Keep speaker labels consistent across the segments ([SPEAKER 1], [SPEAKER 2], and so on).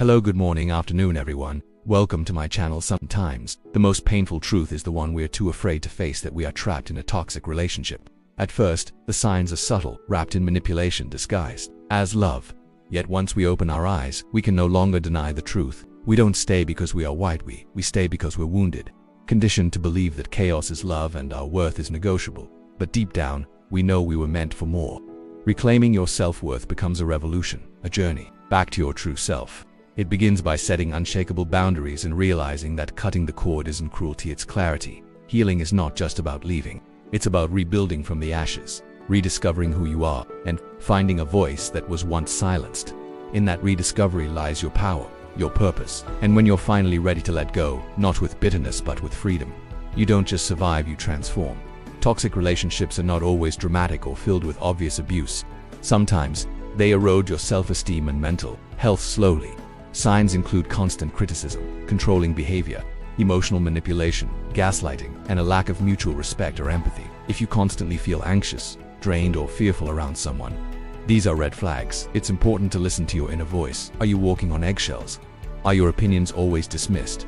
[SPEAKER 1] Hello, good morning, afternoon everyone. Welcome to my channel. Sometimes, the most painful truth is the one we are too afraid to face, that we are trapped in a toxic relationship. At first, the signs are subtle, wrapped in manipulation disguised as love. Yet once we open our eyes, we can no longer deny the truth. We don't stay because we are white, we stay because we're wounded. Conditioned to believe that chaos is love and our worth is negotiable. But deep down, we know we were meant for more. Reclaiming your self-worth becomes a revolution, a journey back to your true self. It begins by setting unshakable boundaries and realizing that cutting the cord isn't cruelty, it's clarity. Healing is not just about leaving. It's about rebuilding from the ashes, rediscovering who you are, and finding a voice that was once silenced. In that rediscovery lies your power, your purpose. And when you're finally ready to let go, not with bitterness but with freedom, you don't just survive, you transform. Toxic relationships are not always dramatic or filled with obvious abuse. Sometimes, they erode your self-esteem and mental health slowly. Signs include constant criticism, controlling behavior, emotional manipulation, gaslighting, and a lack of mutual respect or empathy. If you constantly feel anxious, drained, or fearful around someone, these are red flags. It's important to listen to your inner voice. Are you walking on eggshells? Are your opinions always dismissed?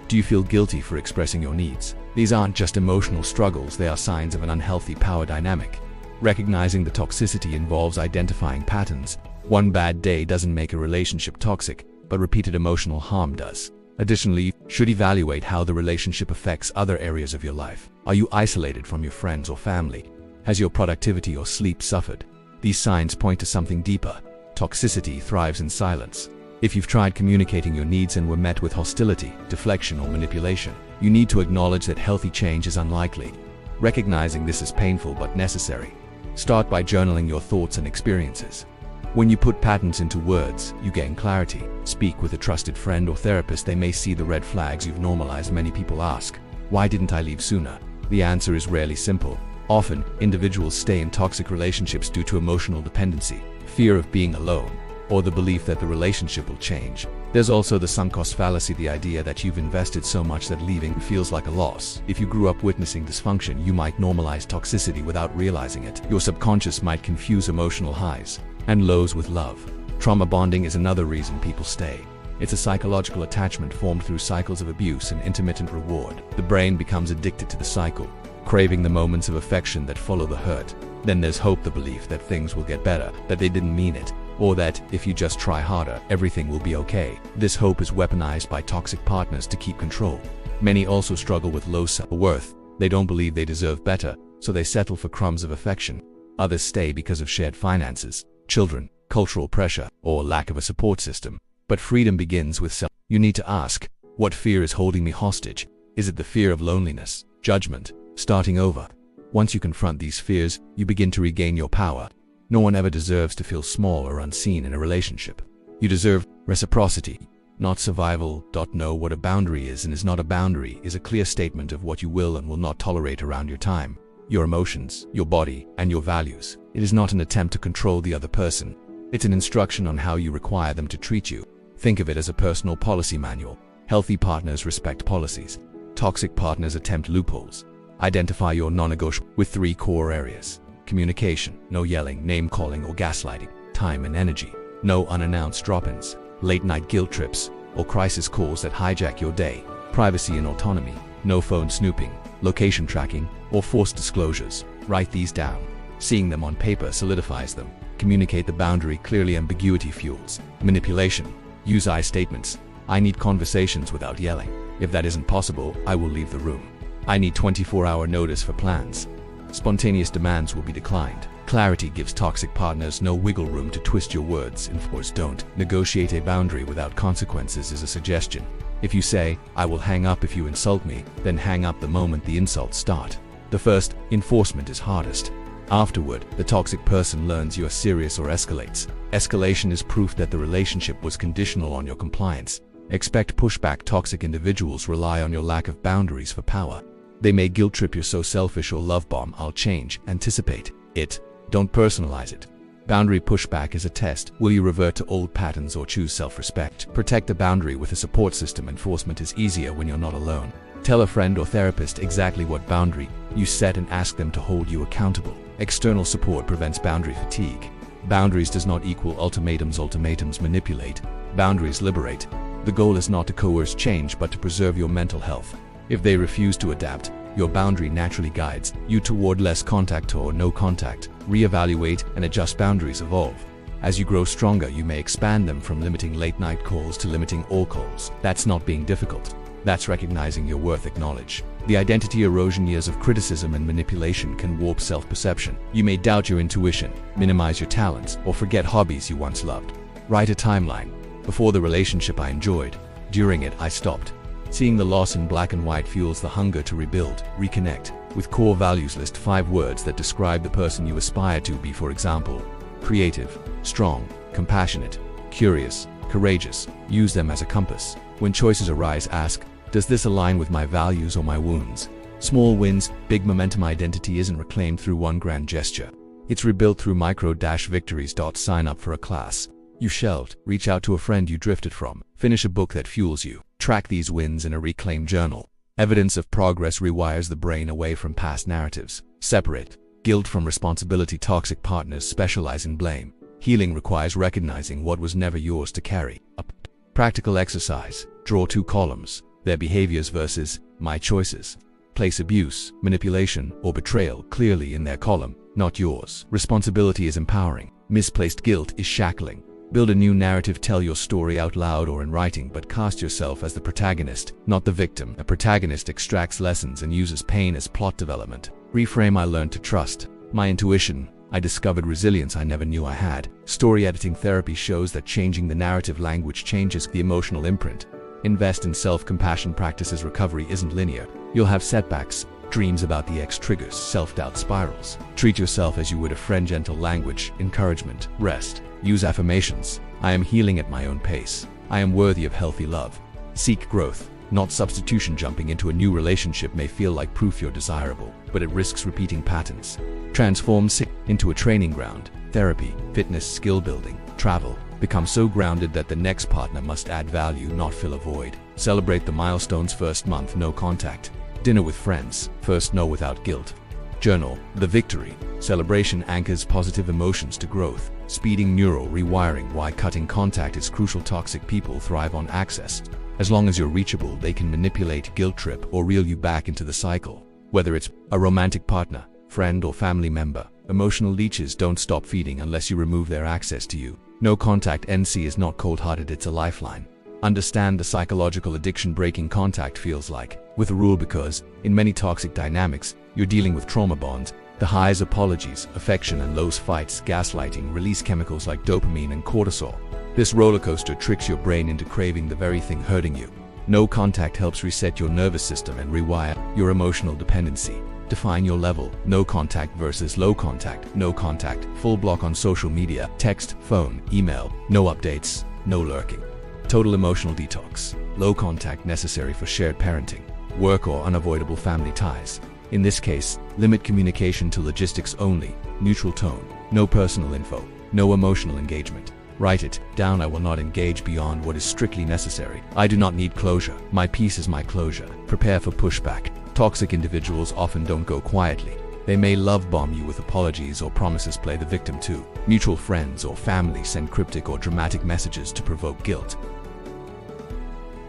[SPEAKER 1] Do you feel guilty for expressing your needs? These aren't just emotional struggles, they are signs of an unhealthy power dynamic. Recognizing the toxicity involves identifying patterns. One bad day doesn't make a relationship toxic, but repeated emotional harm does. Additionally, you should evaluate how the relationship affects other areas of your life. Are you isolated from your friends or family? Has your productivity or sleep suffered? These signs point to something deeper. Toxicity thrives in silence. If you've tried communicating your needs and were met with hostility, deflection, or manipulation, you need to acknowledge that healthy change is unlikely. Recognizing this is painful but necessary. Start by journaling your thoughts and experiences. When you put patterns into words, you gain clarity. Speak with a trusted friend or therapist. They may see the red flags you've normalized. Many people ask, why didn't I leave sooner? The answer is rarely simple. Often, individuals stay in toxic relationships due to emotional dependency, fear of being alone, or the belief that the relationship will change. There's also the sunk cost fallacy, the idea that you've invested so much that leaving feels like a loss. If you grew up witnessing dysfunction, you might normalize toxicity without realizing it. Your subconscious might confuse emotional highs and lows with love. Trauma bonding is another reason people stay. It's a psychological attachment formed through cycles of abuse and intermittent reward. The brain becomes addicted to the cycle, craving the moments of affection that follow the hurt. Then there's hope, the belief that things will get better, that they didn't mean it, or that if you just try harder, everything will be okay. This hope is weaponized by toxic partners to keep control. Many also struggle with low self-worth. They don't believe they deserve better, so they settle for crumbs of affection. Others stay because of shared finances, children, cultural pressure, or lack of a support system. But freedom begins with self. You need to ask, what fear is holding me hostage? Is it the fear of loneliness, judgment, starting over? Once you confront these fears, you begin to regain your power. No one ever deserves to feel small or unseen in a relationship. You deserve reciprocity, not survival. Know what a boundary is and is not. A boundary is a clear statement of what you will and will not tolerate around your time, your emotions, your body, and your values. It is not an attempt to control the other person. It's an instruction on how you require them to treat you. Think of it as a personal policy manual. Healthy partners respect policies. Toxic partners attempt loopholes. Identify your non-negotiable with 3 core areas. Communication, no yelling, name-calling, or gaslighting. Time and energy, no unannounced drop-ins, late-night guilt trips, or crisis calls that hijack your day. Privacy and autonomy, no phone snooping, location tracking, or forced disclosures. Write these down. Seeing them on paper solidifies them. Communicate the boundary clearly. Ambiguity fuels manipulation. Use I statements. I need conversations without yelling. If that isn't possible, I will leave the room. I need 24-hour notice for plans. Spontaneous demands will be declined. Clarity gives toxic partners no wiggle room to twist your words. Enforce. Don't negotiate. A boundary without consequences is a suggestion. If you say, I will hang up if you insult me, then hang up the moment the insults start. The first, enforcement, is hardest. Afterward, the toxic person learns you are serious or escalates. Escalation is proof that the relationship was conditional on your compliance. Expect pushback. Toxic individuals rely on your lack of boundaries for power. They may guilt trip. You're so selfish, or love bomb. I'll change. Anticipate it. Don't personalize it. Boundary pushback is a test. Will you revert to old patterns or choose self-respect? Protect the boundary with a support system. Enforcement is easier when you're not alone. Tell a friend or therapist exactly what boundary you set and ask them to hold you accountable. External support prevents boundary fatigue. Boundaries does not equal ultimatums. Ultimatums manipulate. Boundaries liberate. The goal is not to coerce change but to preserve your mental health. If they refuse to adapt, your boundary naturally guides you toward less contact or no contact. Reevaluate and adjust. Boundaries evolve. As you grow stronger, you may expand them from limiting late-night calls to limiting all calls. That's not being difficult. That's recognizing your worth. Acknowledge the identity erosion. Years of criticism and manipulation can warp self-perception. You may doubt your intuition, minimize your talents, or forget hobbies you once loved. Write a timeline. Before the relationship I enjoyed. During it I stopped. Seeing the loss in black and white fuels the hunger to rebuild, reconnect. With core values, list 5 words that describe the person you aspire to be. For example, creative, strong, compassionate, curious, courageous. Use them as a compass. When choices arise, ask, does this align with my values or my wounds? Small wins, big momentum. Identity isn't reclaimed through one grand gesture. It's rebuilt through micro-victories. Sign up for a class you shelved, reach out to a friend you drifted from, finish a book that fuels you. Track these wins in a reclaimed journal. Evidence of progress rewires the brain away from past narratives. Separate guilt from responsibility. Toxic partners specialize in blame. Healing requires recognizing what was never yours to carry. A practical exercise. Draw 2 columns. Their behaviors versus my choices. Place abuse, manipulation, or betrayal clearly in their column, not yours. Responsibility is empowering. Misplaced guilt is shackling. Build a new narrative. Tell your story out loud or in writing, but cast yourself as the protagonist, not the victim. A protagonist extracts lessons and uses pain as plot development. Reframe. I learned to trust my intuition. I discovered resilience I never knew I had. Story editing therapy shows that changing the narrative language changes the emotional imprint. Invest in self-compassion practices. Recovery isn't linear. You'll have setbacks, dreams about the ex triggers, self-doubt spirals. Treat yourself as you would a friend. Gentle language, encouragement, rest. Use affirmations. I am healing at my own pace. I am worthy of healthy love. Seek growth, not substitution. Jumping into a new relationship may feel like proof you're desirable, but it risks repeating patterns. Transform sick into a training ground. Therapy, fitness, skill building, travel. Become so grounded that the next partner must add value, not fill a void. Celebrate the milestones. First month, no contact. Dinner with friends. First no without guilt. Journal the victory. Celebration anchors positive emotions to growth, speeding neural rewiring. Why cutting contact is crucial. Toxic people thrive on access. As long as you're reachable, they can manipulate, guilt trip, or reel you back into the cycle. Whether it's a romantic partner, friend, or family member, emotional leeches don't stop feeding unless you remove their access to you. No contact. NC is not cold-hearted, it's a lifeline. Understand the psychological addiction breaking contact feels like, with a rule, because, in many toxic dynamics, you're dealing with trauma bonds. The highs, apologies, affection, and lows, fights, gaslighting, release chemicals like dopamine and cortisol. This roller coaster tricks your brain into craving the very thing hurting you. No contact helps reset your nervous system and rewire your emotional dependency. Define your level. No contact versus low contact. No contact, full block on social media, text, phone, email. No updates, no lurking. Total emotional detox. Low contact necessary for shared parenting, work, or unavoidable family ties. In this case, limit communication to logistics only. Neutral tone. No personal info. No emotional engagement. Write it down. I will not engage beyond what is strictly necessary. I do not need closure. My peace is my closure. Prepare for pushback. Toxic individuals often don't go quietly. They may love bomb you with apologies or promises. Play the victim too. Mutual friends or family send cryptic or dramatic messages to provoke guilt.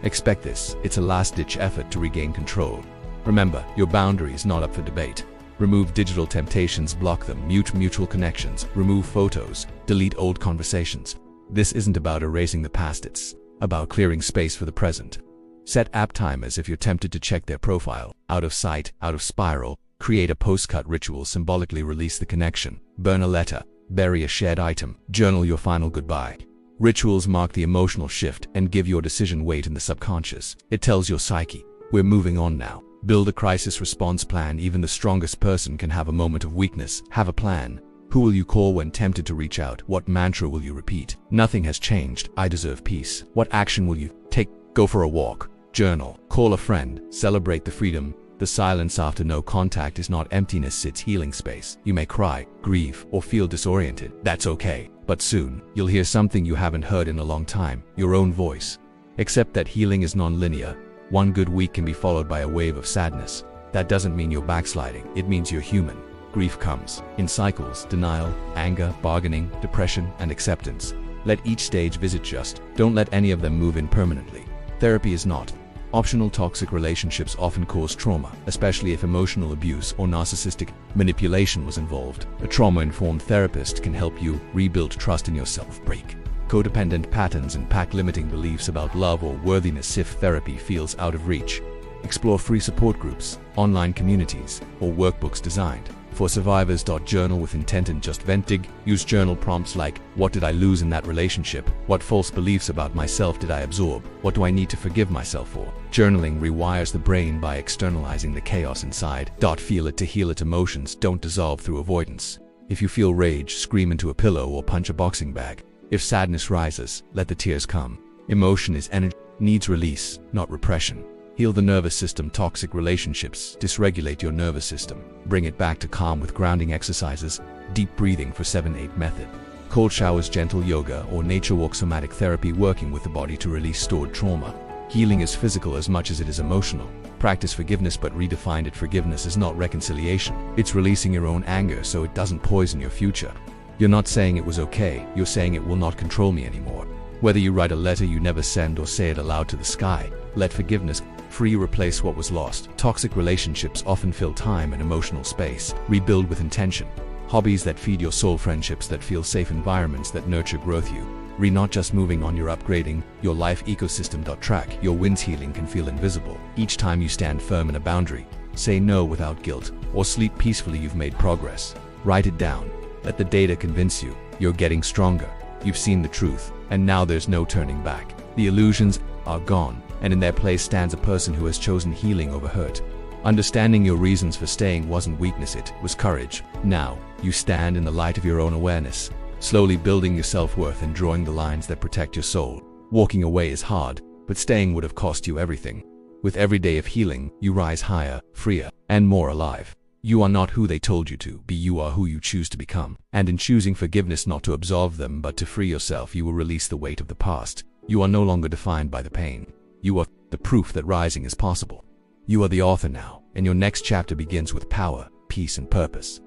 [SPEAKER 1] Expect this. It's a last-ditch effort to regain control. Remember, your boundary is not up for debate. Remove digital temptations, block them, mute mutual connections, remove photos, delete old conversations. This isn't about erasing the past, it's about clearing space for the present. Set app timers if you're tempted to check their profile. Out of sight, out of spiral. Create a post-cut ritual, symbolically release the connection. Burn a letter, bury a shared item, journal your final goodbye. Rituals mark the emotional shift and give your decision weight in the subconscious. It tells your psyche, we're moving on now. Build a crisis response plan. Even the strongest person can have a moment of weakness. Have a plan. Who will you call when tempted to reach out? What mantra will you repeat? Nothing has changed. I deserve peace. What action will you take? Go for a walk. Journal. Call a friend. Celebrate the freedom. The silence after no contact is not emptiness, it's healing space. You may cry, grieve, or feel disoriented. That's okay. But soon, you'll hear something you haven't heard in a long time. Your own voice. Accept that healing is non-linear. One good week can be followed by a wave of sadness. That doesn't mean you're backsliding. It means you're human. grief comes in cycles: denial, anger, bargaining, depression, and acceptance. Let each stage visit just. Don't let any of them move in permanently. Therapy is not optional. Toxic relationships often cause trauma, especially if emotional abuse or narcissistic manipulation was involved. A trauma-informed therapist can help you rebuild trust in yourself, break codependent patterns, and pack limiting beliefs about love or worthiness. If therapy feels out of reach, explore free support groups, online communities, or workbooks designed for survivors. Journal with intent and just vent. Use journal prompts like, what did I lose in that relationship? What false beliefs about myself did I absorb? What do I need to forgive myself for? Journaling rewires the brain by externalizing the chaos inside. Feel it to heal it. Emotions don't dissolve through avoidance. If you feel rage, scream into a pillow or punch a boxing bag. If sadness rises, let the tears come. Emotion is energy, needs release, not repression. Heal the nervous system. Toxic relationships dysregulate your nervous system. Bring it back to calm with grounding exercises, deep breathing for 7-8 method, cold showers, gentle yoga, or nature walk. Somatic therapy, working with the body to release stored trauma. Healing is physical as much as it is emotional. Practice forgiveness, but redefine it. Forgiveness is not reconciliation. It's releasing your own anger so it doesn't poison your future. You're not saying it was okay, you're saying it will not control me anymore. Whether you write a letter you never send or say it aloud to the sky, let forgiveness free replace what was lost. Toxic relationships often fill time and emotional space. Rebuild with intention. Hobbies that feed your soul, friendships that feel safe, environments that nurture growth. Not just moving on, you're upgrading your life ecosystem. Track your wins. Healing can feel invisible. Each time you stand firm in a boundary, say no without guilt, or sleep peacefully, you've made progress. Write it down. Let the data convince you. You're getting stronger. You've seen the truth, and now there's no turning back. The illusions are gone, and in their place stands a person who has chosen healing over hurt. Understanding your reasons for staying wasn't weakness, it was courage. Now, you stand in the light of your own awareness, slowly building your self-worth and drawing the lines that protect your soul. Walking away is hard, but staying would have cost you everything. With every day of healing, you rise higher, freer, and more alive. You are not who they told you to be, you are who you choose to become. And in choosing forgiveness, not to absolve them but to free yourself, you will release the weight of the past. You are no longer defined by the pain. You are the proof that rising is possible. You are the author now, and your next chapter begins with power, peace, and purpose.